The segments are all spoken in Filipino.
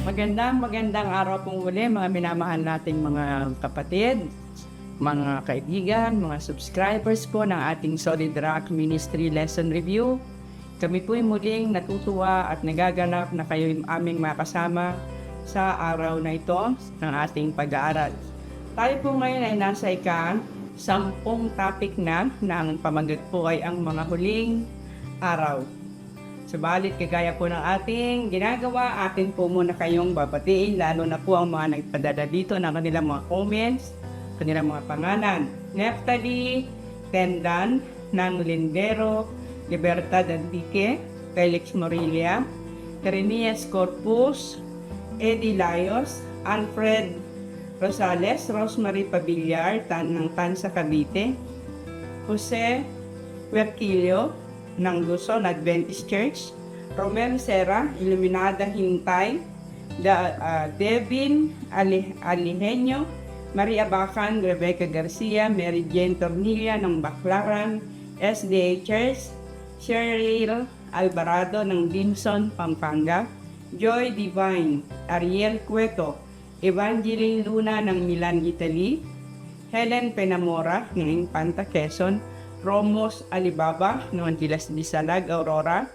Magandang araw po muli mga minamahal nating mga kapatid, mga kaibigan, mga subscribers po ng ating Solid Rock Ministry Lesson Review. Kami po'y muling natutuwa at nagaganap na kayo'y aming makasama sa araw na ito ng ating pag-aaral. Tayo po ngayon ay nasa ika-10 topic na ang pamagat po ay ang mga huling araw. Subalit, kagaya po ng ating ginagawa, atin po muna kayong babatiin, lalo na po ang mga nagpadala dito ng kanilang mga comments, kanilang mga pangalan. Neftali, Tendan, Nang Lindero, Libertad Antique, Felix Morilia, Terenias Corpus, Eddie Layos, Alfred Rosales, Rosemary Pabillar, ng Tansa Cavite, Jose Huerquillo, ng Luzon Adventist Church, Romel Serra, Iluminada Hintay, Devin Alihenyo, Maria Bacan, Rebecca Garcia, Mary Jane Tornilla ng Baclaran, SDA Church, Cheryl Alvarado ng Dimson, Pampanga, Joy Divine, Ariel Cueto, Evangeline Luna ng Milan, Italy, Helen Penamora ng Infanta, Quezon, Romos Alibaba ng Antilas de Salag, Aurora,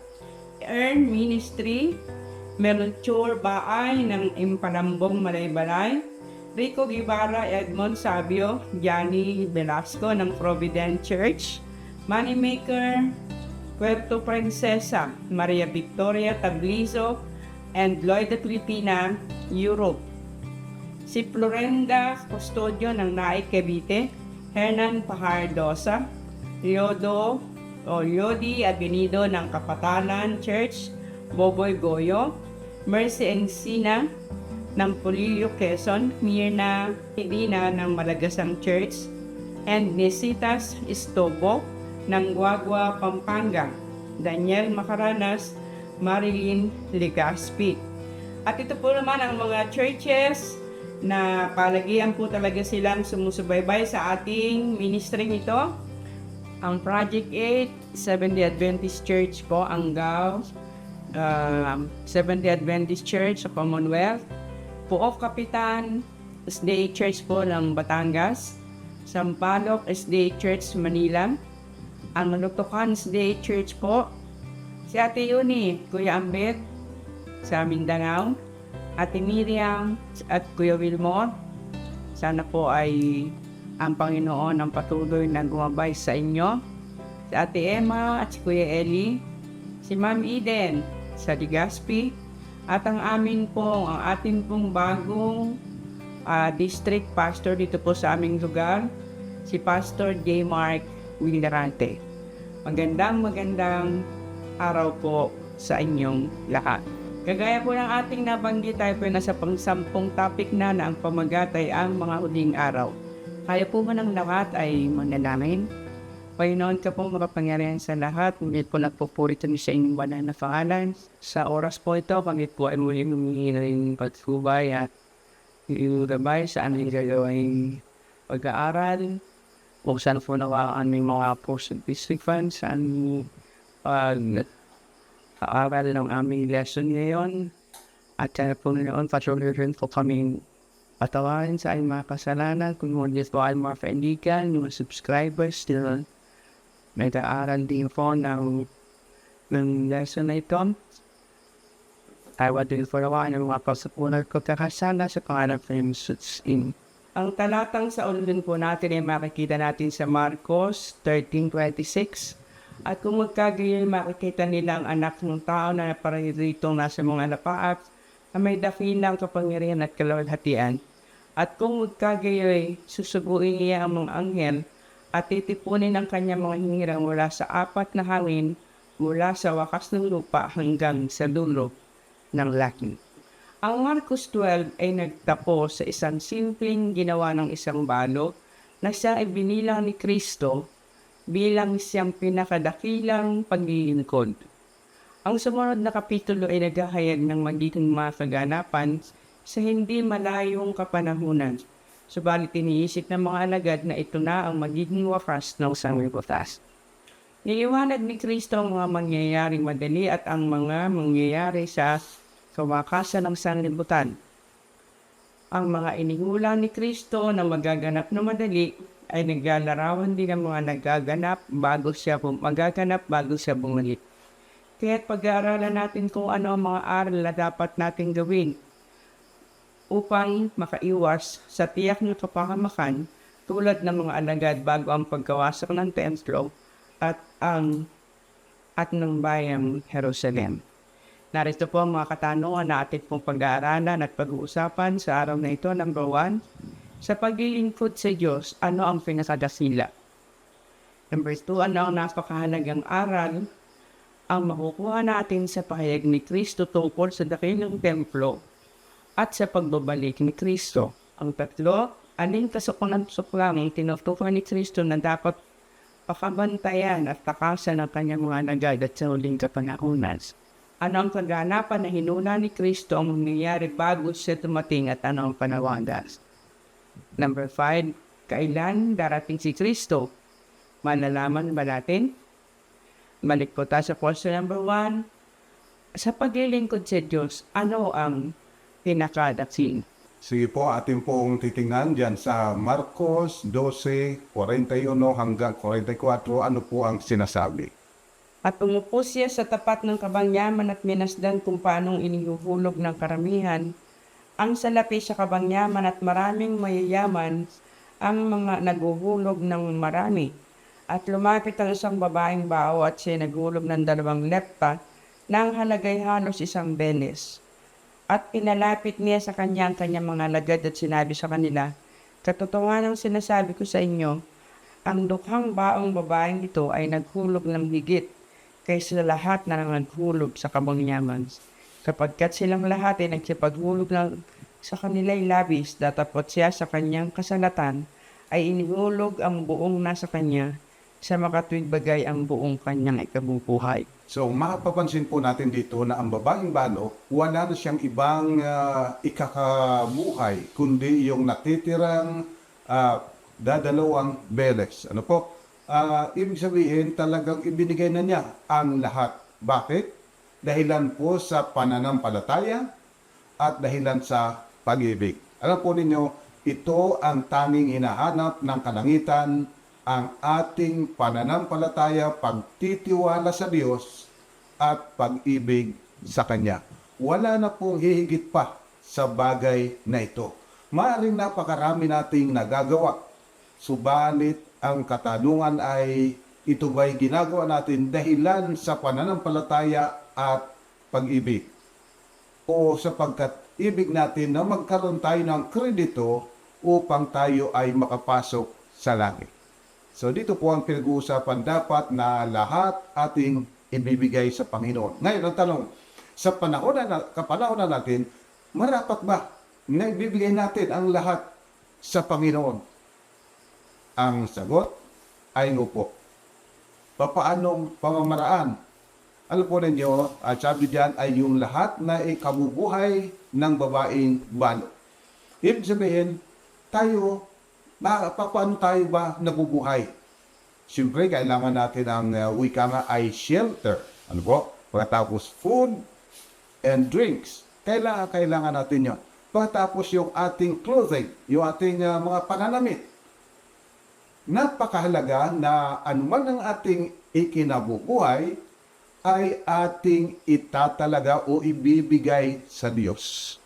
Earn Ministry, Melchor Baay ng Impalambong, Malaybalay, Rico Guevara, Edmond Sabio, Gianni Velasco ng Providence Church, Moneymaker, Puerto Princesa, Maria Victoria Tablizo, and Lloyd Filipina, Europe. Si Florenda Custodio ng Naik, Cavite, Hernan Pajardosa, Yodi Abinido ng Kapatalan Church, Boboy Goyo, Mercy Encina ng Pulilio, Quezon, Mirna Hilina ng Malagasang Church, and Nesitas Istobo ng Guagua, Pampanga, Daniel Macaranas, Marilyn Legaspi. At ito po naman ang mga churches na palagian po talaga silang sumusubaybay sa ating ministry nito. Ang Project 8, Seventh-day Adventist Church po, Angaw, Seventh-day Adventist Church sa Commonwealth, Puok Kapitan, SDA Church po ng Batangas, Sampaloc SDA Church Manila, ang Lutukan SDA Church po, si Ate Yuni, Kuya Ambet sa Mindanao, Ate Miriam at Kuya Wilmore, sana po ay ang Panginoon ang patuloy na gumabay sa inyo. Si Ate Emma at si Kuya Eli, si Ma'am Eden sa Legazpi, at ang ating pong bagong district pastor dito po sa aming lugar, si Pastor J. Mark Willarante. Magandang araw po sa inyong lahat. Kagaya po ng ating nabanggit, tayo po nasa pang-10 topic na ang pamagat ay ang mga huling araw. Kaya po man ang lahat ay manalangin. Panginoon ka po makapangyarihan sa lahat. Ngunit po nagpupuritan sa inyong banal na pangalan. Sa oras po ito, pangit po ay muling humingi ng pagsubay at ilugabay sa aming gagawing pag-aaral. Buksan po nawaan ng mga portion district funds sa aming pag-aaral ng aming lesson ngayon. At kaya po ngayon, patuloy rin po kaming patawarin sa aking mga kasalanan. Kung hindi po ay mga kaibigan, mga subscribers, still nag-aaral din po ng lesson na ito. I want to forward ng mga kasapunan ko kakasala sa pangalan ng Jesus. Ang talatang sa ulo po natin ay makikita natin sa Marcos 13:26. At kung magkagayon, makikita nilang anak ng tao na naparirito nasa mga lapaap na may dakilang kapangyarihan at kalawalhatian. At kung magkagayoy, susuguin niya ang mga anghel at titipunin ang kanyang mga hinirang mula sa 4 na hangin, mula sa wakas ng lupa hanggang sa dulo ng langit. Ang Marcos 12 ay nagtapo sa isang simpleng ginawa ng isang balot na siya ay binilang ni Kristo bilang siyang pinakadakilang paglilingkod. Ang sumunod na kapitulo ay naghahayag ng magiging mga kaganapan sa hindi malayong kapanahunan. Subalit iniisip ng mga alagad na ito na ang magiging wakas ng sanglibutan. Niliwanag ni Kristo ang mga mangyayaring madali at ang mga mangyayari sa kawakasan ng sanlibutan. Ang mga inihulang ni Kristo na magaganap na madali ay naglalarawan din ng mga magaganap bago siya bumalik. Kaya't pag-aaralan natin kung ano ang mga aral na dapat natin gawin upang makaiwas sa tiyak na kapahamakan tulad ng mga alagad bago ang pagkawasak ng templo at ng bayang Jerusalem. Narito po ang mga katanungan na atin pong pag-aaralan at pag-uusapan sa araw na ito. Number 1, sa paglilingkod sa Diyos, ano ang pinakadasila? Number 2, ano ang napakahalagang aral ang makukuha natin sa pahayag ni Kristo tungkol sa dakilang templo at sa pagbabalik ni Kristo? Ang 3, aling kasukulan ang tinutukoy ni Kristo na dapat pakabantayan at takasan ng kanyang mga alagad at sa huling kapanahunan? Ano ang kaganapan na hinuna ni Kristo ang mangyayari bago siya dumating at ano ang panawagan? Number 5, kailan darating si Kristo? Malalaman ba natin? Balik po tayo sa question number 1. Sa paglilingkod sa Diyos, ano ang pinakadating? Sige po, atin pong titingnan dyan sa Marcos 12:41 hanggang 44, ano po ang sinasabi? At umupo siya sa tapat ng kabangyaman at minasdan kung paanong inihuhulog ng karamihan ang salapi sa kabangyaman at maraming mayayaman ang mga naguhulog ng marami. At lumapit ang isang babaeng bao at siya naghulog ng 2 lepta nang halagay halos 1 benes. At pinalapit niya sa kanyang mga lagad at sinabi sa kanila, katotohanan sinasabi ko sa inyo, ang dukhang baong babaeng ito ay naghulog ng higit kaysa lahat na naghulog sa kabangyaman. Sapagkat silang lahat ay nagsipaghulog sa kanila'y labis, datapot siya sa kanyang kasalatan, ay inihulog ang buong nasa kanya, sa makatuwid bagay ang buong kanyang ikabubuhay. So mapapansin po natin dito na ang babaeng balo, wala na siyang ibang ikakabuhay, kundi yung natitirang dadalawang beles. Ano po? Ibig sabihin talagang ibinigay na niya ang lahat. Bakit? Dahilan po sa pananampalataya at dahilan sa pag-ibig. Alam po ninyo, ito ang tanging hinahanap ng kalangitan, ang ating pananampalataya, pagtitiwala sa Diyos at pag-ibig sa Kanya. Wala na pong hihigit pa sa bagay na ito. Maaaring napakarami nating nagagawa, subalit ang katanungan ay ito ba'y ginagawa natin dahilan sa pananampalataya at pag-ibig? O sapagkat ibig natin na magkaroon tayo ng kredito upang tayo ay makapasok sa langit? So dito po ang pinag-uusapan, dapat na lahat ating ibibigay sa Panginoon. Ngayon ang tanong, sa kapanahon na natin, marapat ba na ibibigay natin ang lahat sa Panginoon? Ang sagot ay opo. Papaanong pamamaraan? Alam po ninyo, sabi diyan ay yung lahat na ikabubuhay ng babaeng balo. Ibig sabihin, paano tayo ba nabubuhay? Siyempre, kailangan natin ang wika nga ay shelter. Ano po? Pagkatapos food and drinks. Kailangan natin yun. Pagkatapos yung ating clothing, yung ating mga pananamit. Napakahalaga na anuman ang ating ikinabubuhay ay ating itatalaga o ibibigay sa Diyos.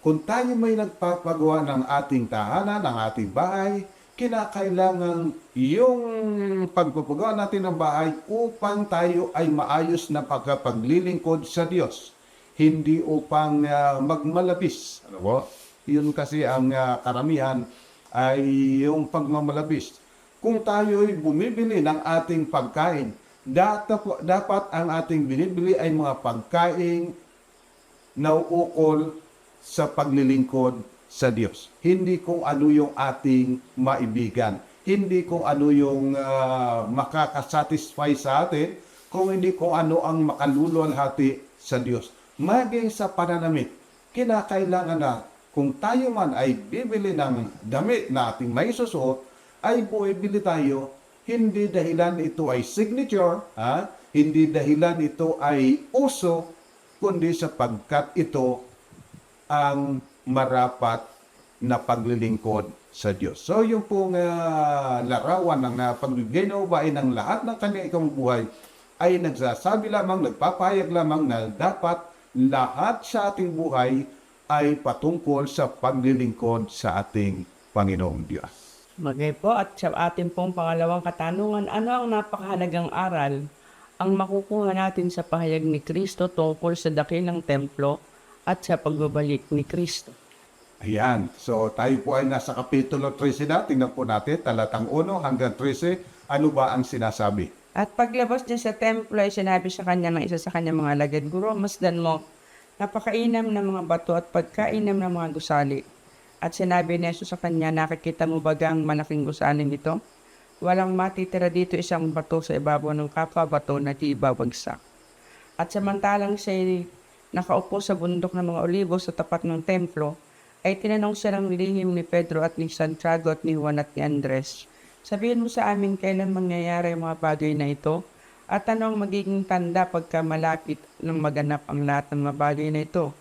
Kung tayo may nagpapagawa ng ating tahanan, ng ating bahay, kinakailangan yung pagpapagawa natin ng bahay upang tayo ay maayos na pagpaglilingkod sa Diyos. Hindi upang magmalabis. Ano po? Yun kasi ang karamihan ay yung pagmamalabis. Kung tayo'y bumibili ng ating pagkain, dapat ang ating binibili ay mga pagkain na uukol sa paglilingkod sa Diyos. Hindi kung ano yung ating maibigan. Hindi kung ano yung makakasatisfy sa atin, kung hindi kung ano ang makaluluwalhati sa Diyos. Maging sa pananamit, kinakailangan na kung tayo man ay bibili ng damit na ating may susuot, ay bumibili tayo, hindi dahilan ito ay signature, hindi dahilan ito ay uso, kundi sapagkat ito ang marapat na paglilingkod sa Diyos. So yung pong larawan ng pagginawain ng lahat ng kanyang ikabubuhay ay nagsasabi lamang, nagpapahayag lamang na dapat lahat sa ating buhay ay patungkol sa paglilingkod sa ating Panginoong Diyos. Okay po, at sa ating pong pangalawang katanungan, ano ang napakahalagang aral ang makukuha natin sa pahayag ni Kristo tungkol sa dakilang templo at sa pagbabalik ni Kristo? Ayan. So tayo po ay nasa Kapitulo 13 na. Tingnan po natin, talatang 1 hanggang 13. Ano ba ang sinasabi? At paglabas niya sa templo ay sinabi sa kanya ng isa sa kanyang mga alagad, Guro, masdan mo, napakainam ng mga bato at pagkainam ng mga gusali. At sinabi ni Jesus sa kanya, nakikita mo ba ang malaking gusaling ito? Walang matitira dito isang bato sa ibabaw ng kapwa bato na di ibabagsak. At samantalang siya nakaupo sa bundok ng mga olibo sa tapat ng templo, ay tinanong siya ng lihim ni Pedro at ni Santiago at ni Juan at ni Andres, sabihin mo sa amin kailan mangyayari ang mga bagay na ito? At ano ang magiging tanda pagka malapit ng maganap ang lahat ng mga bagay na ito?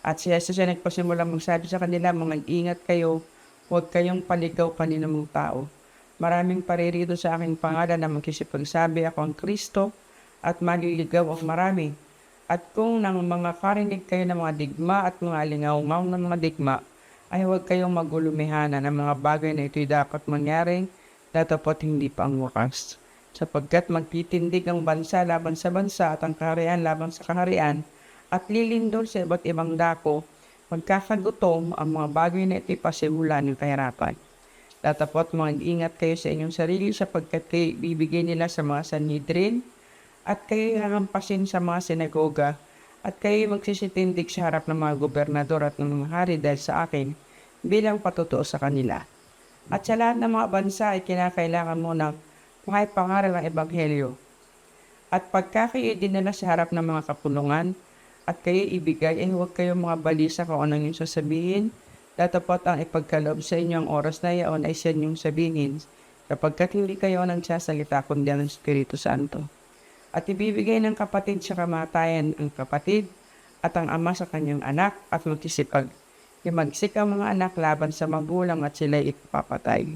At si Jesus ay nagpasimula magsabi sa kanila, mga ingat kayo, huwag kayong paligaw kaninong tao. Maraming paririto sa aking pangalan na magkisipagsabi ako ang Kristo at maliligaw ang marami. At kung nang mga karinig kayo ng mga digma at mga alingaw-ngaw ng mga digma, ay huwag kayong magulumihana ng mga bagay na ito'y dapat mangyaring datapot hindi pa ang wakas. Sapagkat magtitindig ang bansa laban sa bansa at ang kaharian laban sa kaharian, at lilindol sa iba't ibang dako, magkakagutom ang mga bagay na ito'y pasimulan ng kahirapan. Datapot mag-ingat kayo sa inyong sarili sapagkat kayo bibigay nila sa mga Sanhedrin, at kayo harampasin sa mga sinagoga, at kayo magsisitindig sa harap ng mga gobernador at ng mga hari dahil sa akin, bilang patutuo sa kanila. At sa lahat ng mga bansa ay kinakailangan mo ng makipangaral ng Ebanghelyo. At pagka kayo dinala sa harap ng mga kapulungan, at kayo ibigay, ay huwag kayong mga balisa kung anong yung sasabihin, datapot ang ipagkaloob sa inyo ang oras na iyon ay siya yung sabihin, kapagkat hindi kayo nagsasalita kundi ang Espiritu Santo. At ibibigay ng kapatid sa kamatayan ang kapatid, at ang ama sa kanyang anak, at magsisipag. Himagsik ang mga anak laban sa magulang at sila'y ipapatay.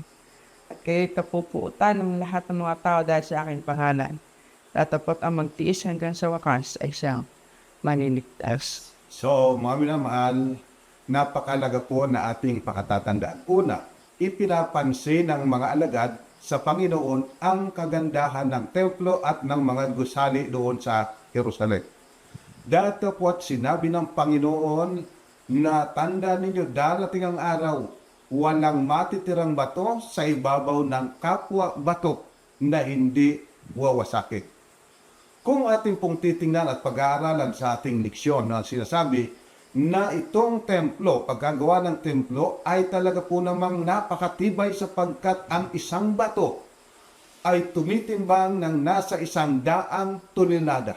At kayo'y kapupuutan ng lahat ng mga tao dahil sa aking pangalan. Datapot ang magtiis hanggang sa wakas ay siyang maniligtas. So, mga minamahal, napakalaga po na ating pakatatandaan. Una, ipinapansin ng mga alagad sa Panginoon ang kagandahan ng templo at ng mga gusali doon sa Jerusalem. Datapot sinabi ng Panginoon na tanda ninyo darating ang araw, walang matitirang bato sa ibabaw ng kapwa bato na hindi wawasakin. Kung ating pong titingnan at pag-aaralan sa ating leksyon na sinasabi na itong templo, pagkagawa ng templo ay talaga po namang napakatibay sapagkat ang isang bato ay tumitimbang ng nasa 100 tonelada.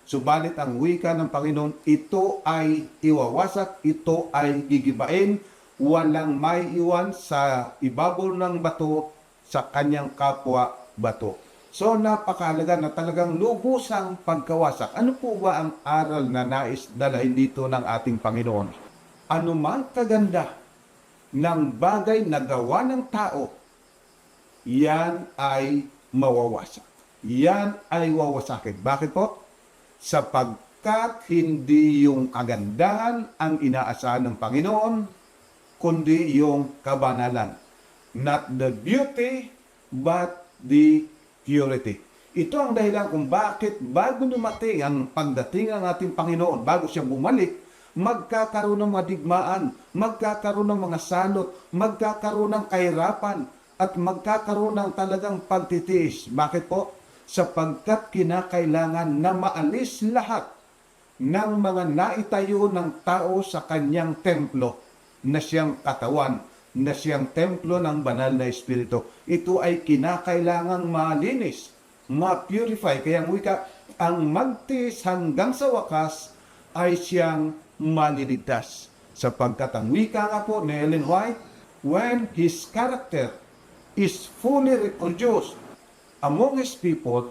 Subalit ang wika ng Panginoon, ito ay iwawasak, ito ay gigibain, walang may iwan sa ibabaw ng bato sa kanyang kapwa bato. So napakahalaga na talagang lubusang pagkawasak. Ano po ba ang aral na nais dalahin dito ng ating Panginoon? Ano man kaganda ng bagay na gawa ng tao, yan ay mawawasak. Yan ay wawasakin. Bakit po? Sapagkat hindi yung kagandahan ang inaasahan ng Panginoon, kundi yung kabanalan. Not the beauty, but the purity. Ito ang dahilan kung bakit bago dumating ang pagdating ng ating Panginoon, bago siya bumalik, magkakaroon ng mga digmaan, magkakaroon ng mga salot, magkakaroon ng kahirapan, at magkakaroon ng talagang pagtitiis. Bakit po? Sapagkat kinakailangan na maalis lahat ng mga naitayo ng tao sa kanyang templo na siyang katawan, na siyang templo ng banal na Espiritu. Ito ay kinakailangang malinis, ma-purify. Kaya ang wika, ang magtiis hanggang sa wakas ay siyang maliligtas. Sapagkat ang wika nga po ni Ellen White, when his character is fully reproduced among his people,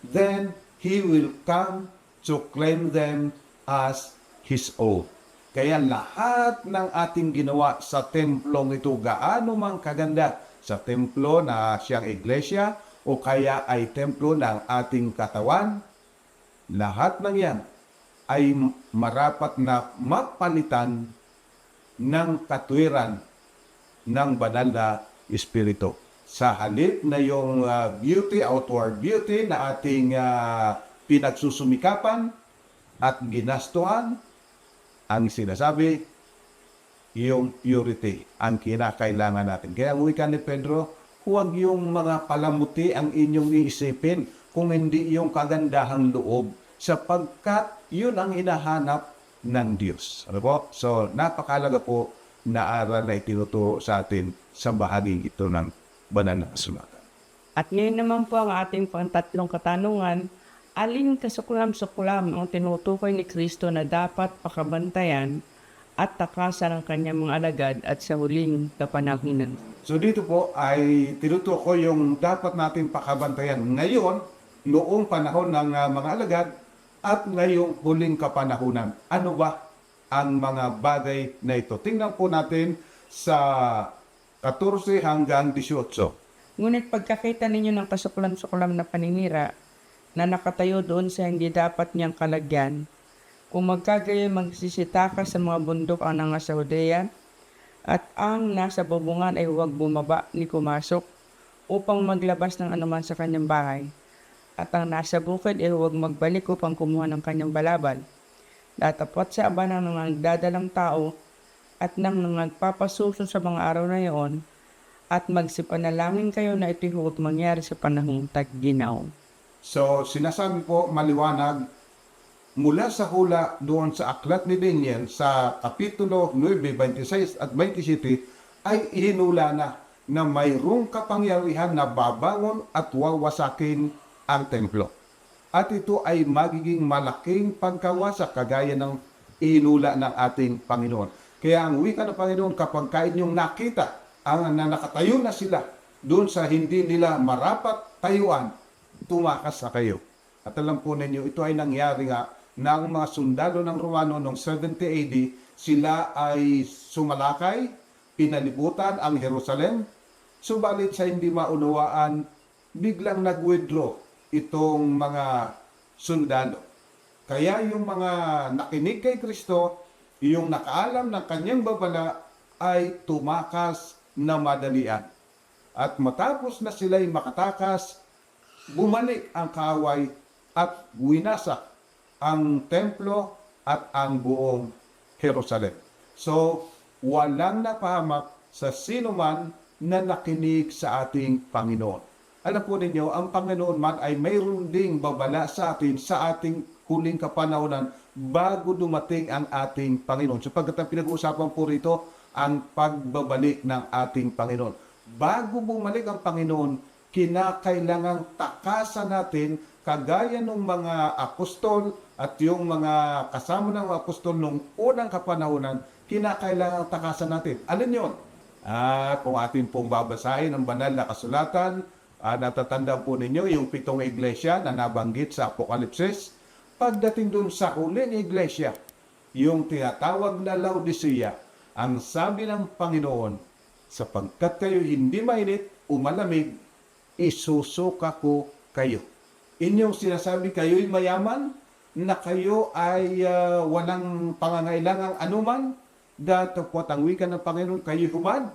then he will come to claim them as His own. Kaya lahat ng ating ginawa sa templong ito, gaano mang kaganda, sa templo na siyang iglesia o kaya ay templo ng ating katawan, lahat ng yan ay marapat na mapalitan ng katwiran ng banal na Espiritu. Sa halip na yung beauty, outward beauty na ating pinagsusumikapan at ginastuhan, ang sinasabi, yung purity ang kinakailangan natin. Kaya ang wika ni Pedro, huwag yung mga palamuti ang inyong iisipin kung hindi yung kagandahang loob, sapagkat yun ang hinahanap ng Diyos. Ano po? So, napakalaga po na aral na itinuturo sa atin sa bahaging ito ng banal na kasulatan. At ngayon naman po ang ating pantatlong katanungan, alin kasuklam-suklam ang tinutukoy ni Kristo na dapat pakabantayan at takasan ng kanyang mga alagad at sa huling kapanahunan? So dito po ay tinutukoy yung dapat natin pakabantayan ngayon, noong panahon ng mga alagad at ngayong huling kapanahunan. Ano ba ang mga bagay na ito? Tingnan po natin sa 14 hanggang 18. Ngunit pagkakita ninyo ng kasuklam-suklam na paninira na nakatayo doon sa hindi dapat niyang kalagyan, kung magkagayon magsisitaka sa mga bundok ang nasa Judea, at ang nasa bubungan ay huwag bumaba ni kumasok upang maglabas ng anuman sa kanyang bahay, at ang nasa bukid ay huwag magbalik upang kumuha ng kanyang balabal. Datapat sa aba ng nagdadalang tao at ng nagpapasuso sa mga araw na iyon, at magsipanalangin kayo na ito'y huwag mangyari sa panahong tag-ginaw. So sinasabi po maliwanag mula sa hula doon sa aklat ni Daniel sa Kapitulo 9, 26 at 27 ay ihinula na mayroong kapangyarihan na babangon at wawasakin ang templo. At ito ay magiging malaking pagkawasak kagaya ng ihinula ng ating Panginoon. Kaya ang wika ng Panginoon, kapag inyong nakita ang nakatayo na sila doon sa hindi nila marapat tayuan, tumakas na kayo. At alam po ninyo, ito ay nangyari nga ng mga sundalo ng Romano noong 70 AD. Sila ay sumalakay, pinalibutan ang Jerusalem. Subalit sa hindi maunawaan, biglang nag-withdraw itong mga sundalo. Kaya yung mga nakinig kay Kristo, yung nakaalam ng kanyang babala, ay tumakas na madalian. At matapos na sila'y makatakas, bumalik ang kaaway at winasak ang templo at ang buong Jerusalem. So, walang napahamak sa sino man na nakinig sa ating Panginoon. Alam po ninyo, ang Panginoon man ay mayroon ding babala sa atin sa ating huling kapanahonan bago dumating ang ating Panginoon. Sapagkat ang pinag-uusapan po rito, ang pagbabalik ng ating Panginoon. Bago bumalik ang Panginoon, kinakailangang takasan natin kagaya ng mga apostol at yung mga kasama ng apostol nung unang kapanahonan, kinakailangang takasan natin. Alin yun? Kung atin pong babasahin ang banal na kasulatan, natatanda po ninyo yung 7 iglesia na nabanggit sa Apokalipsis. Pagdating dun sa huling iglesia, yung tinatawag na Laodicea, ang sabi ng Panginoon, sapagkat kayo hindi mainit o malamig, isusuka ko kayo. Inyong sinasabi kayo'y mayaman, na kayo ay walang pangangailangang anuman, datapot ang wika ng Panginoon, kayo'y humad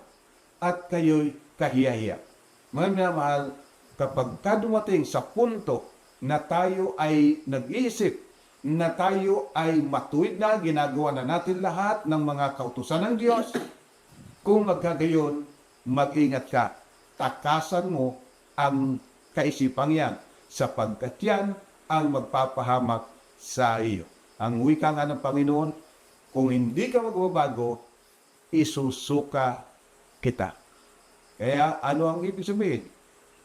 at kayo'y kahiyahiya. Mga minamahal, kapag dumating sa punto na tayo ay nag-iisip, na tayo ay matuwid na, ginagawa na natin lahat ng mga kautusan ng Diyos, kung magkagayon, mag-ingat ka. Takasan mo ang kaisipang yan, sapagkat yan ang magpapahamak sa iyo. Ang wika nga ng Panginoon, kung hindi ka magbabago, isusuka kita. Kaya ano ang ibig sabihin?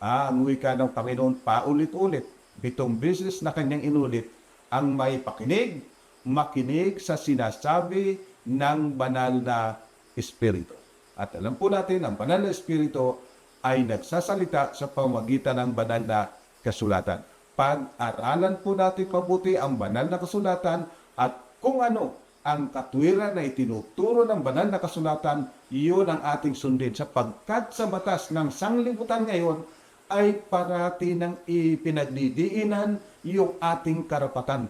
Ang wika ng Panginoon paulit-ulit, 7 beses na kanyang inulit, ang may pakinig, makinig sa sinasabi ng banal na Espiritu. At alam po natin, ang banal na Espiritu ay nagsasalita sa pamamagitan ng banal na kasulatan. Pag-aralan po natin mabuti ang banal na kasulatan at kung ano ang katwiran na itinuturo ng banal na kasulatan, iyon ang ating sundin. Sapagkat sa batas ng sanglibutan ngayon ay parati ng ipinagdidiinan yung ating karapatan,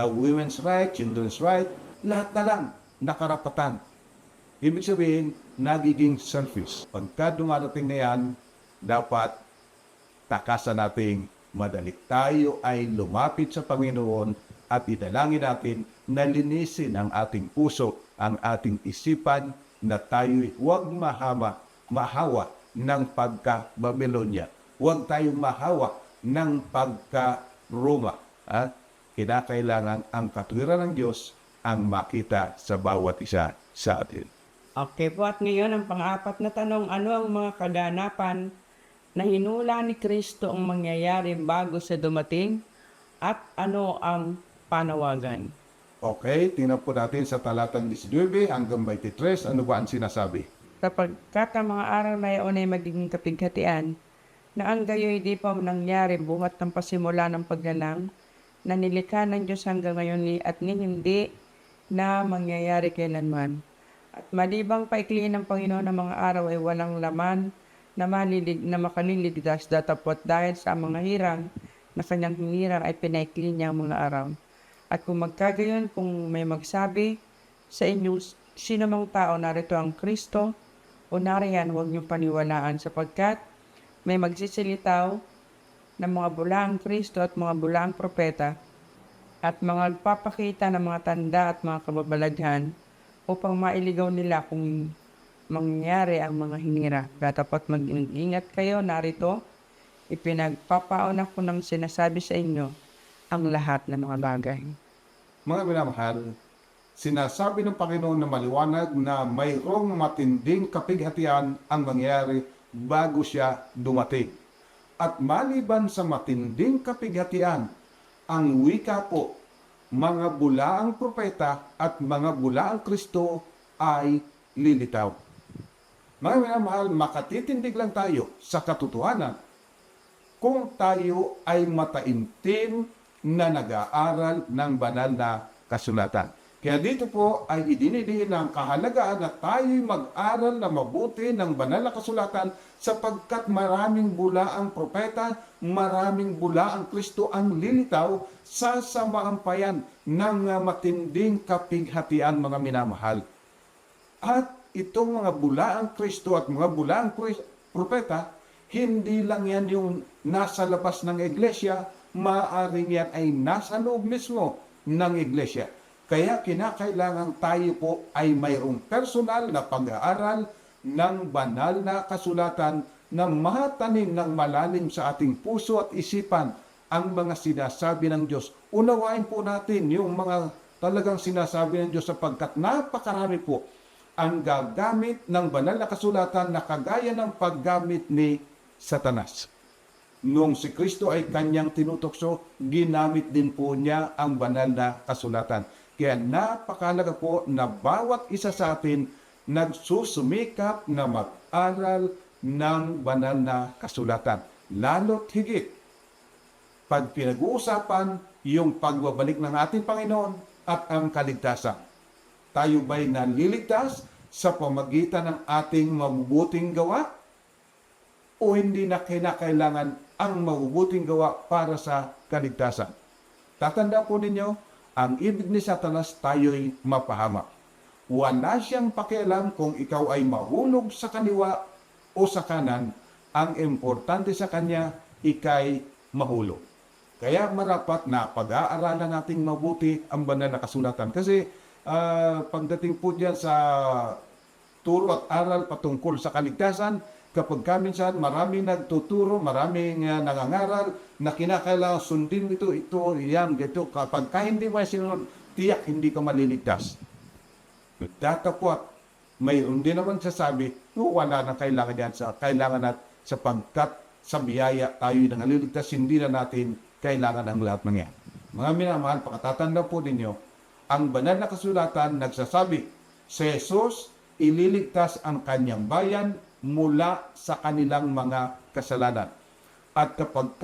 women's right, children's right, lahat na lang na karapatan. Ibig sabihin, nagiging selfish. Pagka dumarating na yan, dapat takasan nating madali. Tayo ay lumapit sa Panginoon at idalangin natin na linisin ang ating puso, ang ating isipan, na tayo'y huwag mahawa ng pagka-Babylonia. Huwag tayong mahawa ng pagka-Roma. Kinakailangan ang katwiran ng Diyos ang makita sa bawat isa sa atin. Okay po, at ngayon ang pang-apat na tanong, ano ang mga kaganapan na hinula ni Kristo ang mangyayari bago sa dumating at ano ang panawagan? Okay, tingnan po natin sa talatang 19 hanggang 23, ano ba ang sinasabi? Sapagkat ang mga araw na iyon ay magiging kapighatian, na ang gayo'y di pa nangyari buhat ng pasimula ng paggalang, na nilikha ng Diyos hanggang ngayon at hindi na mangyayari kailanman. At malibang paikliin ng Panginoon ng mga araw ay walang laman na makaliligtas datapot dahil sa mga hirang na kanyang hinirang ay pinaikli niya ang mga araw. At kung magkagayon, kung may magsabi sa inyo, sino mang tao narito ang Kristo, o nariyan, huwag niyong paniwalaan sapagkat may magsisilitaw ng mga bulaang Kristo at mga bulaang propeta at mga nagpapakita ng mga tanda at mga kababalaghan upang mailigaw nila kung mangyari ang mga hinira. Dapat mag-ingat kayo, narito, ipinagpapauna ko ng sinasabi sa inyo ang lahat ng mga bagay. Mga minamahal, sinasabi ng Panginoon na maliwanag na mayroong matinding kapighatian ang mangyari bago siya dumating. At maliban sa matinding kapighatian, ang wika po, mga bulaang propeta at mga bulaang Kristo ay lilitaw. Mga minamahal, makatitindig lang tayo sa katotohanan kung tayo ay mataimtim na nag-aaral ng banal na kasulatan. Kaya dito po ay idinidiin ang kahalagaan na tayo'y mag-aral na mabuti ng banal na kasulatan sapagkat maraming bulaang propeta, maraming bulaang Kristo ang lilitaw sa samahampayan ng matinding kapighatian, mga minamahal. At itong mga bulaang Kristo at mga bulaang propeta, hindi lang yan yung nasa labas ng iglesia, maaaring yan ay nasa loob mismo ng iglesia. Kaya kinakailangan tayo po ay mayroong personal na pag-aaral ng banal na kasulatan na matanim ng malalim sa ating puso at isipan ang mga sinasabi ng Diyos. Unawain po natin yung mga talagang sinasabi ng Diyos sapagkat napakarami po ang gagamit ng banal na kasulatan na kagaya ng paggamit ni Satanas. Nung si Kristo ay kanyang tinutokso, ginamit din po niya ang banal na kasulatan. Kaya napakalaga po na bawat isa sa atin nagsusumikap na mag-aral ng banal na kasulatan. Lalo't higit, pag pinag-uusapan yung pagbabalik ng ating Panginoon at ang kaligtasan. Tayo ba'y naliligtas sa pamagitan ng ating mabubuting gawa? O hindi na kinakailangan ang mabubuting gawa para sa kaligtasan? Tatanda po ninyo, ang ibig ni Satanas tayo'y mapahamak. Wala siyang pakialam kung ikaw ay mahulog sa kaliwa o sa kanan. Ang importante sa kanya, ikay mahulog. Kaya marapat na pag-aaralan nating mabuti ang banal na kasulatan. Kasi pagdating po dyan sa turo at aral patungkol sa kaligtasan, kapag minsan maraming nagtuturo, maraming nangangaral na kinakailangan sundin ito, yan, ito. Kapag hindi mo sinunod, tiyak hindi ka maliligtas. Datapot, mayroon din naman sasabi, wala na kailangan yan. Kailangan natin sapagkat sa biyaya tayo nang naliligtas, hindi na natin kailangan ang lahat ng yan. Mga minamahal, pakatatanda po ninyo, ang banal na kasulatan nagsasabi, si Jesus ililigtas ang kanyang bayan mula sa kanilang mga kasalanan. At kapag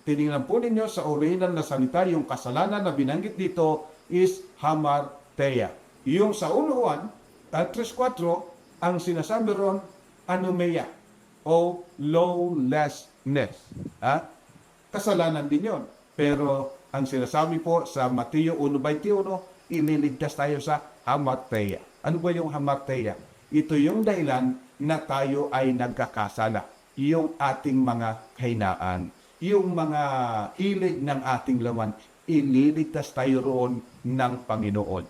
tinignan po ninyo sa original na salita, yung kasalanan na binanggit dito is hamartia. Yung sa 1 at 3:4, ang sinasabi ron, anomia o lawlessness. Kasalanan din yon. Pero ang sinasabi po sa Mateo 1:21, ililigtas tayo sa hamartia. Ano ba yung hamartia? Ito yung dahilan na tayo ay nagkakasala. Yung ating mga kahinaan, yung mga hilig ng ating laman, ililigtas tayo roon ng Panginoon.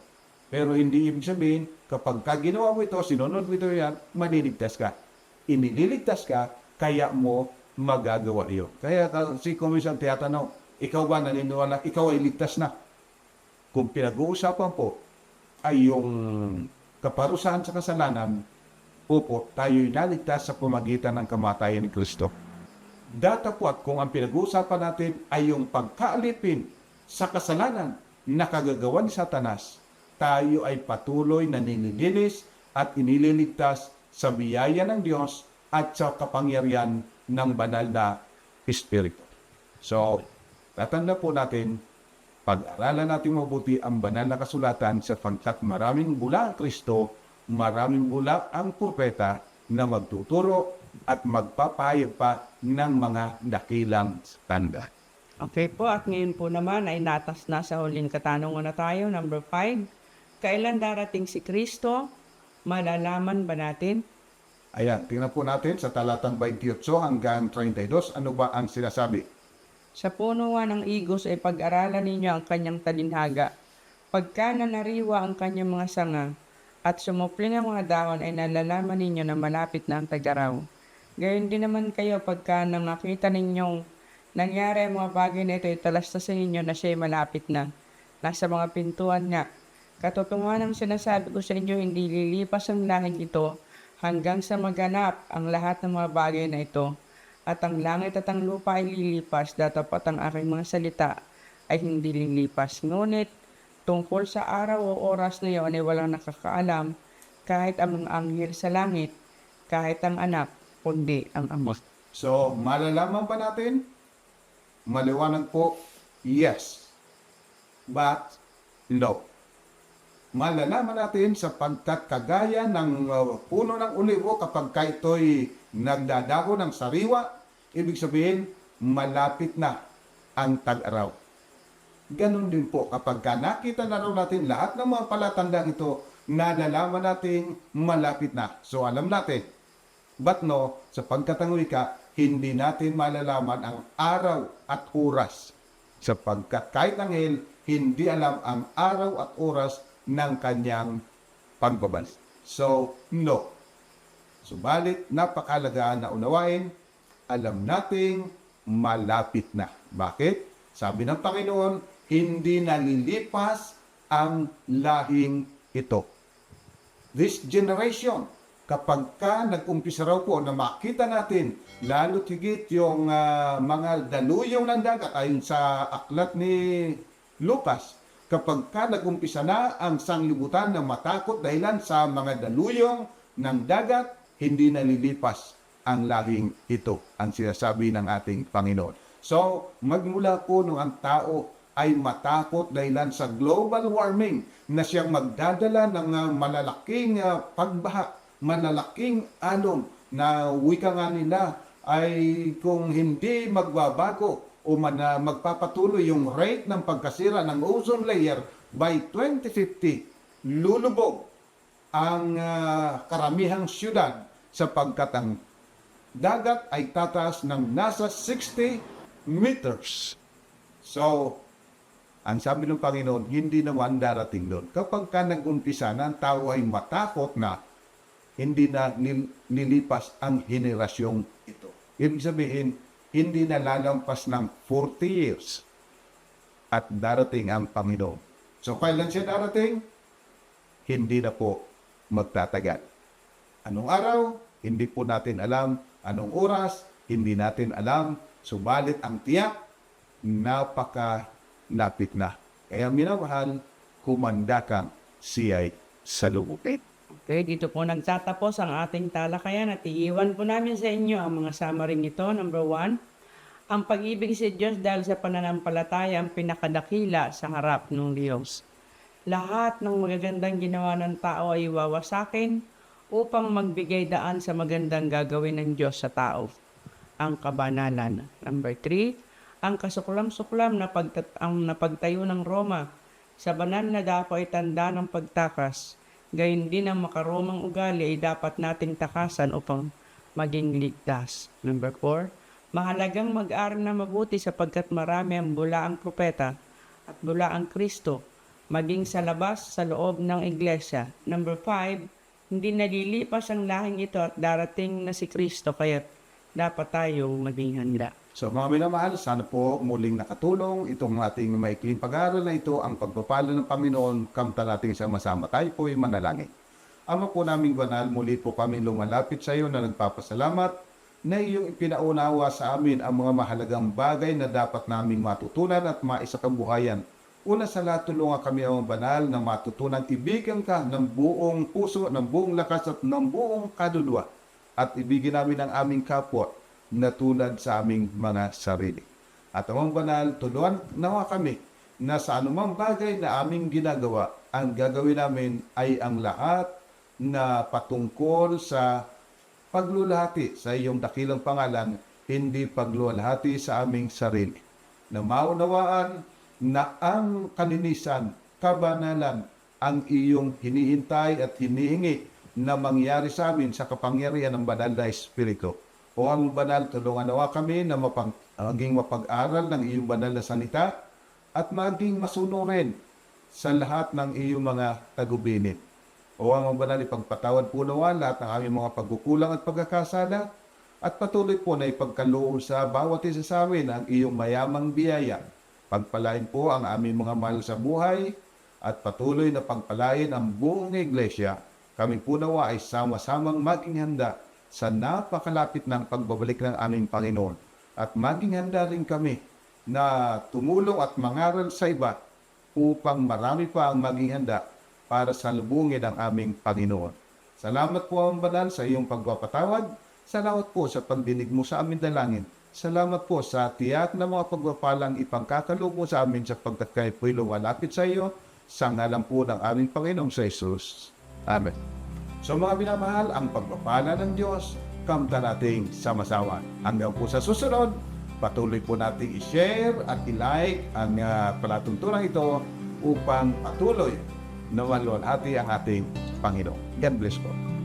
Pero hindi ibig sabihin, kapag ginawa mo ito, sinunod mo ito yan, maliligtas ka. Inililigtas ka, kaya mo magagawa iyo. Kaya si Komisyon tiyatanong, ikaw ba naniniwala, ikaw ay ligtas na? Kung pinag-uusapan po ay yung kaparusahan sa kasalanan, opo, tayo'y naligtas sa pamagitan ng kamatayan ni Kristo. Datapwat kung ang pinag-uusapan natin ay yung pagkaalipin sa kasalanan na kagagawa ni Satanas, tayo ay patuloy na nililinis at inililigtas sa biyaya ng Diyos at sa kapangyarihan ng banal na Espiritu. So, tatanda po natin, pag-aralan natin mabuti ang banal na kasulatan sapagkat maraming bula ang Kristo, maraming bula ang propeta na magtuturo at magpapahayag pa ng mga dakilang tanda. Okay po, at ngayon po naman ay natas na sa huling katanungan na tayo, number 5. Kailan darating si Kristo? Malalaman ba natin? Ayan, tingnan po natin sa talatang 28 hanggang 32, ano ba ang sinasabi? Sa punuan ng igos ay pag-aralan ninyo ang kanyang talinhaga. Pagka nanariwa ang kanyang mga sanga at sumupling ang mga dahon ay nalalaman ninyo na malapit na ang tag-araw. Gayon din naman kayo pagka nang nakita ninyong nangyari ang mga bagay na ito ay talastasin ninyo na siya ay malapit na. Nasa mga pintuan nga. Katotohanan ang sinasabi ko sa inyo, hindi lilipas ang langit ito hanggang sa maganap ang lahat ng mga bagay na ito. At ang langit at ang lupa ay lilipas, datapat ang aking mga salita ay hindi lilipas. Ngunit, tungkol sa araw o oras na iyon ay walang nakakaalam, kahit ang mga anghel sa langit, kahit ang anak, kundi ang Ama. So, malalaman ba natin? Maliwanag po, yes. But, no. Malalaman natin sapagkat kagaya ng puno ng ulibo kapag ito'y nagdadago ng sariwa, ibig sabihin, malapit na ang tag-araw. Ganon din po, kapag nakita na raw natin lahat ng mga palatandang ito, nalalaman natin malapit na. So alam natin. But no, sapagkat ang wika, hindi natin malalaman ang araw at oras. Sapagkat kahit anghel, hindi alam ang araw at oras ng kanyang pagbabalik. So, no. Subalit, napakalaga na unawain, alam nating malapit na. Bakit? Sabi ng Panginoon, hindi nalilipas ang lahing ito. This generation, kapag ka nag-umpisa raw po na makita natin, lalo tigit yung mga daluyong ng dagat, ayon sa aklat ni Lucas, kapag ka nag-umpisa na ang sanglibutan na matakot dahilan sa mga daluyong ng dagat, hindi nalilipas ang lahing ito, ang sinasabi ng ating Panginoon. So, magmula po nung ang tao ay matakot dahilan sa global warming na siyang magdadala ng malalaking pagbaha, malalaking alon na wika nga nila ay kung hindi magbabago o magpapatuloy yung rate ng pagkasira ng ozone layer by 2050, lulubog ang karamihang syudad sapagkat ang dagat ay tataas ng nasa 60 meters. So, ang sabi ng Panginoon, hindi naman darating doon. Kapag ka nag-umpisa na, ang tao ay matakot na hindi na nilipas ang henerasyong ito. Ibig sabihin, hindi na lalampas ng 40 years at darating ang Panginoon. So, kailan siya darating? Hindi na po magtatagal. Anong araw? Hindi po natin alam. Anong oras? Hindi natin alam. Subalit ang tiyak, napakalapit na. Kaya minamahal, kumanda kang siya'y salubungin. Okay, dito po nagtatapos ang ating talakayan at iiwan po namin sa inyo ang mga summary nito. Number 1, Ang pag-ibig sa Diyos dahil sa pananampalataya ang pinakadakila sa harap ng Diyos. Lahat ng magagandang ginawa ng tao ay wawasakin upang magbigay daan sa magandang gagawin ng Diyos sa tao. Ang kabanalan. Number 3, ang kasuklam-suklam na ang napagtayo ng Roma. Sa banal na dako ay tanda ng pagtakas. Gayon din ang makaromang ugali ay dapat nating takasan upang maging ligtas. Number 4, mahalagang mag-aral na mabuti sapagkat marami ang bulaang propeta at bulaang Kristo, maging sa labas sa loob ng iglesia. Number 5, hindi nalilipas ang lahing ito at darating na si Kristo, kaya dapat tayong maging handa. So mga minamahal, sana po muling nakatulong itong ating maikling pag-aaral na ito, ang pagpapalo ng Panginoon, kamta natin sama-sama. Tayo po ay manalangin. Ama po naming banal, muli po kami lumalapit sa iyo na nagpapasalamat na iyong ipinaunawa sa amin ang mga mahalagang bagay na dapat naming matutunan at maisakabuhayan. Una sa lahat, tulungan kami ang banal na matutunan ibigan ka ng buong puso, ng buong lakas at ng buong kaluluwa. At ibigin namin ang aming kapwa na tulad sa aming mga sarili. At ang banal, tulungan nawa kami na sa anumang bagay na aming ginagawa, ang gagawin namin ay ang lahat na patungkol sa paglulahati sa iyong dakilang pangalan, hindi paglulahati sa aming sarili. Na maunawaan na ang kalinisan, kabanalan, ang iyong hinihintay at hinihingi na mangyari sa amin sa kapangyarihan ng banal na Espiritu. O ang banal, tulungan nawa kami na maging mapag-aral ng iyong banal na salita at maging masunurin sa lahat ng iyong mga tagubilin. O ang banal, ipagpatawad po nawa lahat ng aming mga pagkukulang at pagkakasala at patuloy po na ipagkaloob sa bawat isa sa amin ang iyong mayamang biyaya. Pagpalain po ang aming mga mahal sa buhay at patuloy na pagpalain ang buong iglesia. Kami po nawa ay sama-samang maging handa sa napakalapit ng pagbabalik ng aming Panginoon. At maging handa rin kami na tumulong at mangaral sa iba upang marami pa ang maging handa para salubungin ang aming Panginoon. Salamat po ang banal sa iyong pagpapatawad. Salamat po sa pagdinig mo sa aming dalangin. Salamat po sa tiyak na mga pagpapalang ipangkakaloob mo sa amin sapagkat kayo po'y lumalapit sa iyo sa ngalan po ng aming Panginoong sa Jesus. Amen. So mga binamahal, ang pagpapala ng Diyos, kamta nating sama-sama. Hanggang po sa susunod, patuloy po nating i-share at i-like ang palatuntunan ito upang patuloy na maluwalhati ang ating Panginoon. God bless po.